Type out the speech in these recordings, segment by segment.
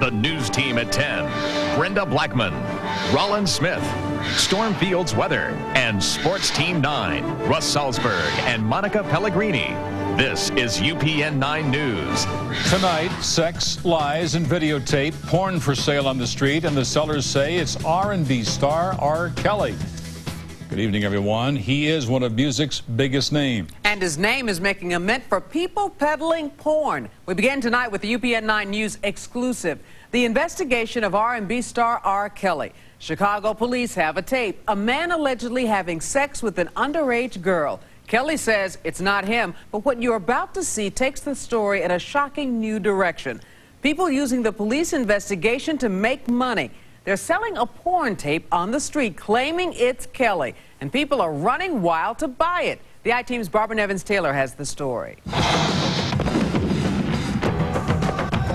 The news team at 10, Brenda Blackmon, Roland Smith, Stormfield's weather, and Sports Team 9, Russ Salzberg and Monica Pellegrini. This is UPN 9 News. Tonight, sex, lies, and videotape, porn for sale on the street, and the sellers say it's R&B star R. Kelly. Good evening, everyone. He is one of music's biggest names. And his name is making a mint for people peddling porn. We begin tonight with the UPN 9 News exclusive. The investigation of R&B star R. Kelly. Chicago police have a tape. A man allegedly having sex with an underage girl. Kelly says it's not him, but what you're about to see takes the story in a shocking new direction. People using the police investigation to make money. They're selling a porn tape on the street, claiming it's Kelly, and people are running wild to buy it. The I-Team's Barbara Nevins-Taylor has the story.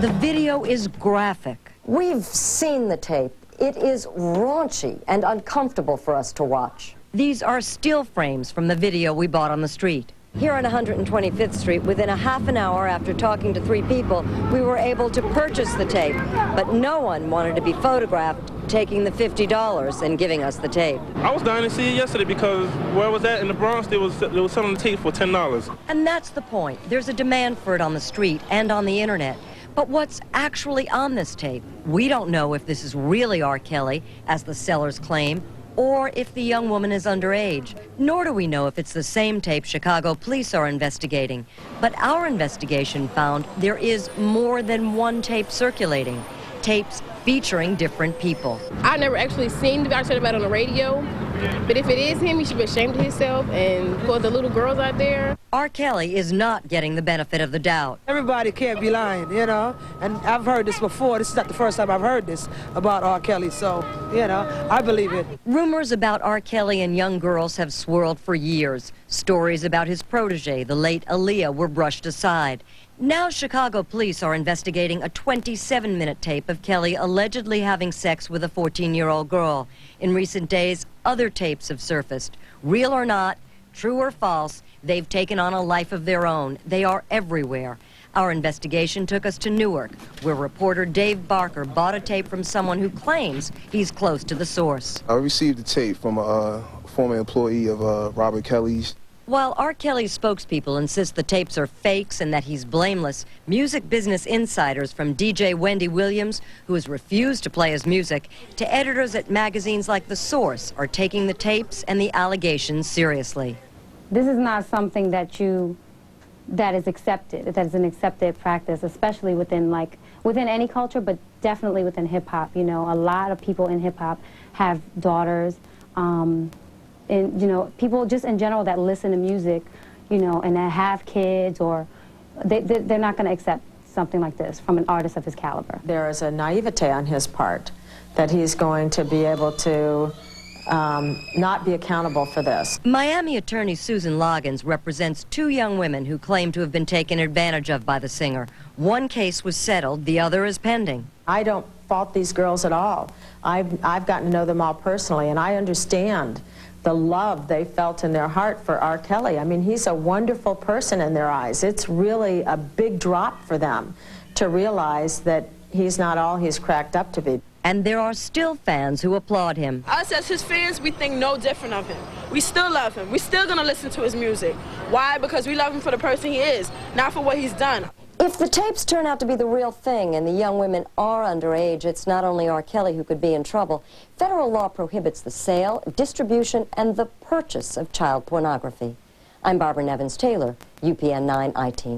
The video is graphic. We've seen the tape. It is raunchy and uncomfortable for us to watch. These are still frames from the video we bought on the street. Here on 125th Street, within a half an hour after talking to 3 people, we were able to purchase the tape. But no one wanted to be photographed taking the $50 and giving us the tape. I was dying to see it yesterday because where I was at in the Bronx, they was selling the tape for $10. And that's the point. There's a demand for it on the street and on the internet. But what's actually on this tape? We don't know if this is really R. Kelly, as the sellers claim, or if the young woman is underage. Nor do we know if it's the same tape Chicago police are investigating. But our investigation found there is more than one tape circulating. Tapes featuring different people. I never actually seen the guy talk about it on the radio, but if it is him, he should be ashamed of himself. And for the little girls out there, R. Kelly is not getting the benefit of the doubt. Everybody can't be lying, you know, and I've heard this before. This is not the first time I've heard this about R. Kelly, so, you know, I believe it. Rumors about R. Kelly and young girls have swirled for years. Stories about his protege, the late Aaliyah, were brushed aside. Now Chicago police are investigating a 27-minute tape of Kelly allegedly having sex with a 14-year-old girl. In recent days, other tapes have surfaced. Real or not, true or false, they've taken on a life of their own. They are everywhere. Our investigation took us to Newark, where reporter Dave Barker bought a tape from someone who claims he's close to the source. I received the tape from a former employee of Robert Kelly's. While R. Kelly's spokespeople insist the tapes are fakes and that he's blameless, music business insiders from DJ Wendy Williams, who has refused to play his music, to editors at magazines like The Source are taking the tapes and the allegations seriously. This is not something that is accepted, that is an accepted practice, especially within any culture, but definitely within hip-hop. You know, a lot of people in hip-hop have daughters, and, you know, people just in general that listen to music, you know, and that have kids, or they're not going to accept something like this from an artist of his caliber. There is a naivete on his part that he's going to be able to not be accountable for this. Miami attorney Susan Loggan represents 2 young women who claim to have been taken advantage of by the singer. One case was settled, the other is pending. I don't fault these girls at all. I've gotten to know them all personally, and I understand the love they felt in their heart for R. Kelly. I mean, he's a wonderful person in their eyes. It's really a big drop for them to realize that he's not all he's cracked up to be. And there are still fans who applaud him. us as his fans, we think no different of him. We still love him. We're still going to listen to his music. Why? Because we love him for the person he is, not for what he's done. If the tapes turn out to be the real thing and the young women are underage, it's not only R. Kelly who could be in trouble. Federal law prohibits the sale, distribution, and the purchase of child pornography. I'm Barbara Nevins-Taylor, UPN 9 I-Team.